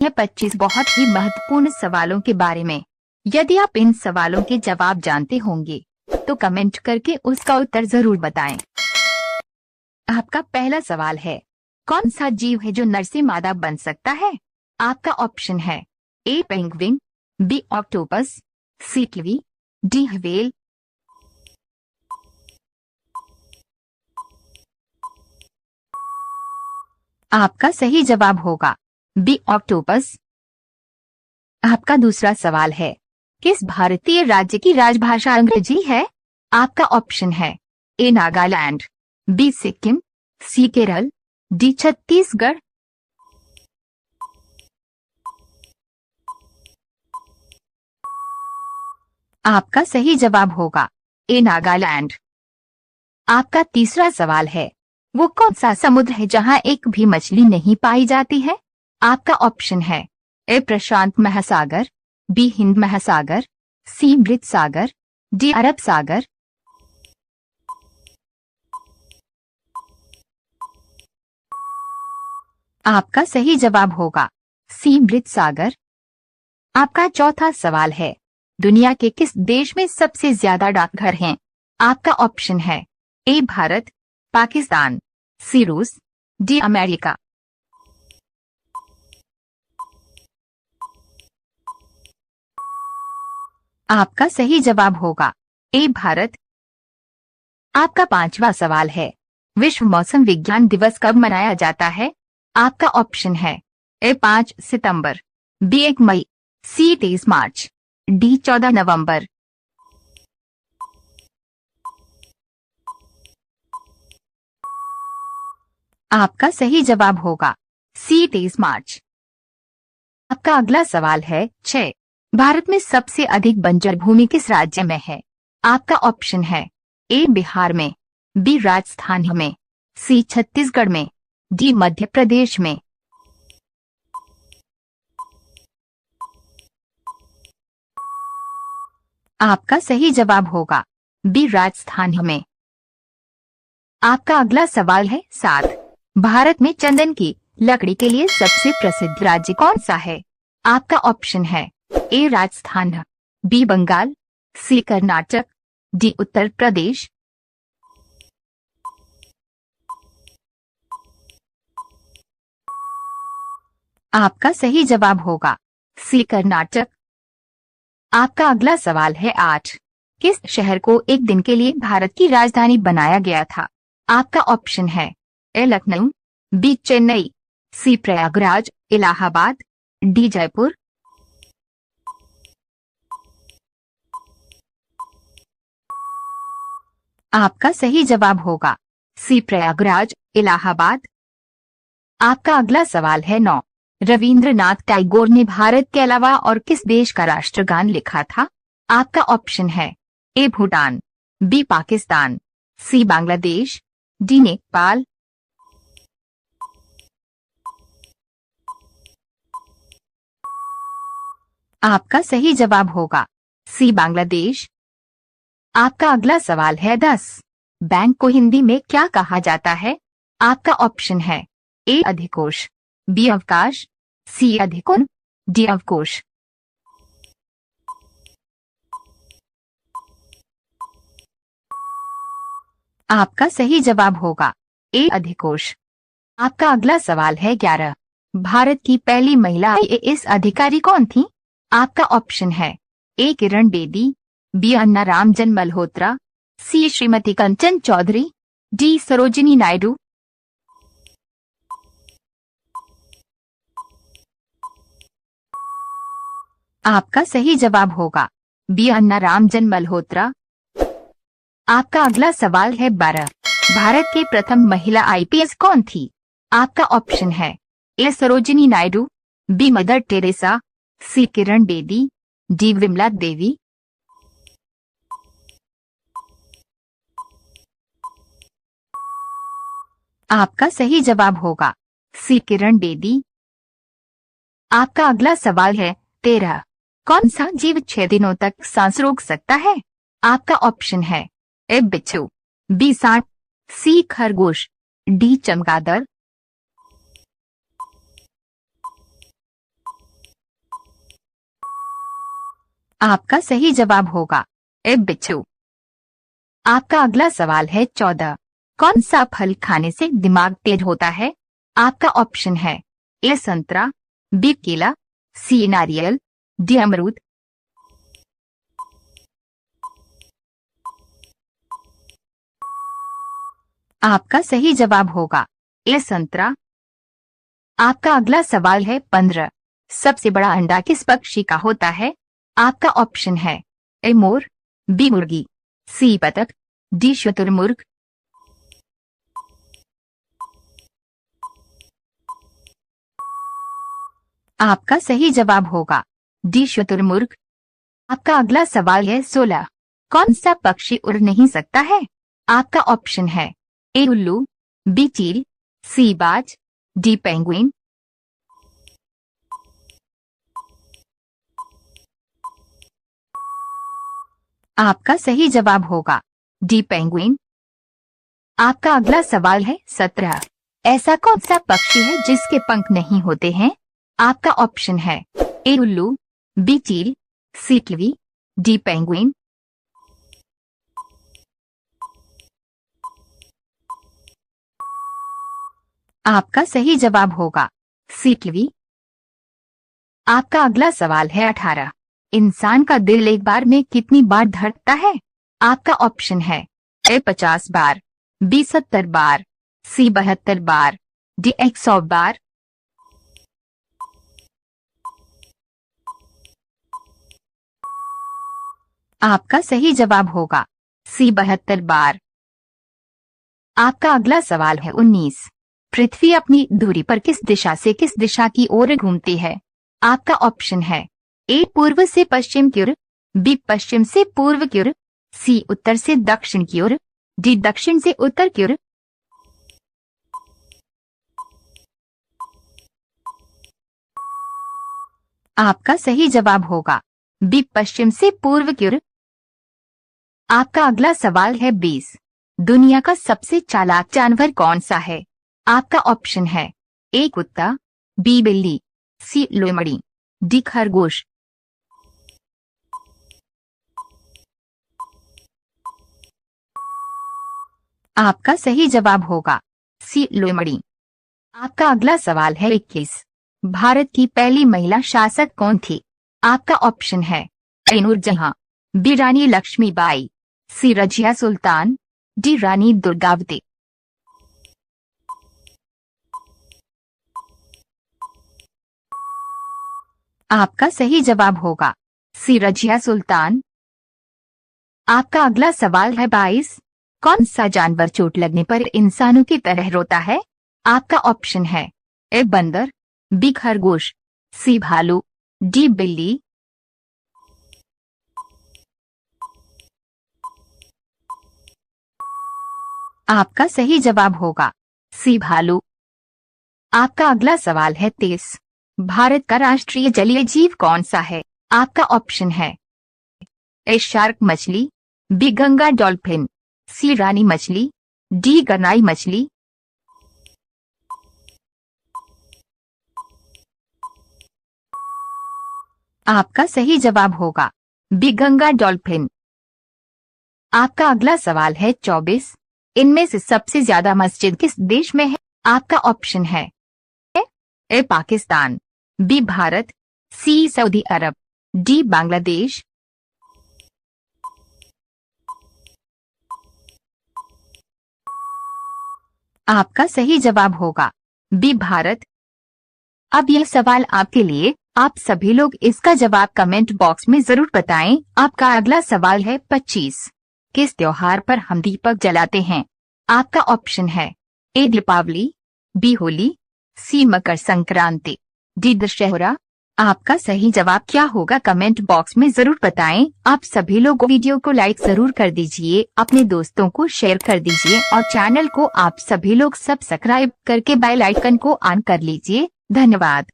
यह 25 बहुत ही महत्वपूर्ण सवालों के बारे में। यदि आप इन सवालों के जवाब जानते होंगे तो कमेंट करके उसका उत्तर जरूर बताएं। आपका पहला सवाल है, कौन सा जीव है जो नर से मादा बन सकता है? आपका ऑप्शन है ए पेंगुइन, बी ऑक्टोपस, सी किवी, डी व्हेल। आपका सही जवाब होगा बी ऑक्टोपस। आपका दूसरा सवाल है, किस भारतीय राज्य की राजभाषा अंग्रेजी है? आपका ऑप्शन है ए नागालैंड, बी सिक्किम, सी केरल, डी छत्तीसगढ़। आपका सही जवाब होगा ए नागालैंड। आपका तीसरा सवाल है, वो कौन सा समुद्र है जहां एक भी मछली नहीं पाई जाती है? आपका ऑप्शन है ए प्रशांत महासागर, बी हिंद महासागर, सी मृत सागर, डी अरब सागर। आपका सही जवाब होगा सी मृत सागर। आपका चौथा सवाल है, दुनिया के किस देश में सबसे ज्यादा डाकघर हैं? आपका ऑप्शन है ए भारत, पाकिस्तान, सी रूस, डी अमेरिका। आपका सही जवाब होगा ए भारत। आपका पांचवा सवाल है, विश्व मौसम विज्ञान दिवस कब मनाया जाता है? आपका ऑप्शन है ए 5 सितंबर, बी 1 मई, सी 23 मार्च, डी 14 नवंबर। आपका सही जवाब होगा सी 23 मार्च। आपका अगला सवाल है 6, भारत में सबसे अधिक बंजर भूमि किस राज्य में है? आपका ऑप्शन है ए बिहार में, बी राजस्थान में, सी छत्तीसगढ़ में, डी मध्य प्रदेश में। आपका सही जवाब होगा बी राजस्थान में। आपका अगला सवाल है 7, भारत में चंदन की लकड़ी के लिए सबसे प्रसिद्ध राज्य कौन सा है? आपका ऑप्शन है ए राजस्थान, बी बंगाल, सी कर्नाटक, डी उत्तर प्रदेश। आपका सही जवाब होगा सी कर्नाटक। आपका अगला सवाल है 8, किस शहर को एक दिन के लिए भारत की राजधानी बनाया गया था? आपका ऑप्शन है ए लखनऊ, बी चेन्नई, सी प्रयागराज, इलाहाबाद, डी जयपुर। आपका सही जवाब होगा सी प्रयागराज, इलाहाबाद। आपका अगला सवाल है 9, रविंद्रनाथ टैगोर ने भारत के अलावा और किस देश का राष्ट्रगान लिखा था? आपका ऑप्शन है ए भूटान, बी पाकिस्तान, सी बांग्लादेश, डी नेपाल। आपका सही जवाब होगा सी बांग्लादेश। आपका अगला सवाल है 10, बैंक को हिंदी में क्या कहा जाता है? आपका ऑप्शन है ए अधिकोष, बी अवकाश, सी अधिकुन, डी अवकोष। आपका सही जवाब होगा ए अधिकोष। आपका अगला सवाल है 11, भारत की पहली महिला आईएएस अधिकारी कौन थी? आपका ऑप्शन है ए किरण बेदी, बी अन्ना रामजन मल्होत्रा, सी श्रीमती कंचन चौधरी, डी सरोजिनी नायडू। आपका सही जवाब होगा बी अन्ना रामजन मल्होत्रा। आपका अगला सवाल है 12, भारत की प्रथम महिला आईपीएस कौन थी? आपका ऑप्शन है A Sarojini Naidu, B Mother Teresa, C Kiran Bedi, D Vimla Devi. आपका सही जवाब होगा सी किरण बेदी। आपका अगला सवाल है 13, कौन सा जीव 6 दिनों तक सांस रोक सकता है? आपका ऑप्शन है ए बिच्छू, बी सांप, सी खरगोश, डी चमगादड़। आपका सही जवाब होगा ए बिच्छू। आपका अगला सवाल है 14। कौन सा फल खाने से दिमाग तेज होता है? आपका ऑप्शन है ए संतरा, बी केला, सी नारियल, डी अमरूद। आपका सही जवाब होगा ए संतरा। आपका अगला सवाल है 15। सबसे बड़ा अंडा किस पक्षी का होता है? आपका ऑप्शन है ए मोर, बी मुर्गी, सी बतख, डी शुतुरमुर्ग। आपका सही जवाब होगा डी शुतुरमुर्ग। आपका अगला सवाल है 16। कौन सा पक्षी उड़ नहीं सकता है? आपका ऑप्शन है ए उल्लू, बी चील, सी बाज, डी पेंगुइन। आपका सही जवाब होगा डी पेंगुइन। आपका अगला सवाल है 17। ऐसा कौन सा पक्षी है जिसके पंख नहीं होते हैं? आपका ऑप्शन है ए उल्लू, बी चील, सी टिलवी, डी पेंगुइन। आपका सही जवाब होगा सी टिलवी। आपका अगला सवाल है 18। इंसान का दिल एक बार में कितनी बार धड़कता है? आपका ऑप्शन है ए 50 बार, बी 70 बार, सी 72 बार, डी 100 बार। आपका सही जवाब होगा सी 72 बार। आपका अगला सवाल है 19। पृथ्वी अपनी धुरी पर किस दिशा की ओर घूमती है? आपका ऑप्शन है ए पूर्व से पश्चिम की ओर, बी पश्चिम से पूर्व की ओर, सी उत्तर से दक्षिण की ओर, डी दक्षिण से उत्तर की ओर। आपका सही जवाब होगा बी पश्चिम से पूर्व की ओर। आपका अगला सवाल है 20। दुनिया का सबसे चालाक जानवर कौन सा है? आपका ऑप्शन है ए कुत्ता, बी बिल्ली, सी लोमड़ी, डी खरगोश। आपका सही जवाब होगा सी लोमड़ी। आपका अगला सवाल है 21। भारत की पहली महिला शासक कौन थी? आपका ऑप्शन है ए नूरजहां, बी रानी लक्ष्मीबाई, सी रजिया सुल्तान, डी रानी दुर्गावती। आपका सही जवाब होगा सी रजिया सुल्तान। आपका अगला सवाल है 22। कौन सा जानवर चोट लगने पर इंसानों की तरह रोता है? आपका ऑप्शन है ए बंदर, बी खरगोश, सी भालू, डी बिल्ली। आपका सही जवाब होगा सी भालू। आपका अगला सवाल है 23। भारत का राष्ट्रीय जलीय जीव कौन सा है? आपका ऑप्शन है ए शार्क मछली, बी गंगा डॉल्फिन, सी रानी मछली, डी गरनाई मछली। आपका सही जवाब होगा बी गंगा डॉल्फिन। आपका अगला सवाल है 24। इनमें से सबसे ज्यादा मस्जिद किस देश में है? आपका ऑप्शन है A Pakistan, B Bharat, C Saudi Arabia, D Bangladesh. आपका सही जवाब होगा बी भारत। अब यह सवाल आपके लिए, आप सभी लोग इसका जवाब कमेंट बॉक्स में जरूर बताएं। आपका अगला सवाल है 25। किस त्योहार पर हम दीपक जलाते हैं? आपका ऑप्शन है ए दीपावली, बी होली, सी मकर संक्रांति, डी दशहरा। आपका सही जवाब क्या होगा कमेंट बॉक्स में जरूर बताएं। आप सभी लोग वीडियो को लाइक जरूर कर दीजिए, अपने दोस्तों को शेयर कर दीजिए और चैनल को आप सभी लोग सब्सक्राइब करके बेल आइकन को ऑन कर लीजिए। धन्यवाद।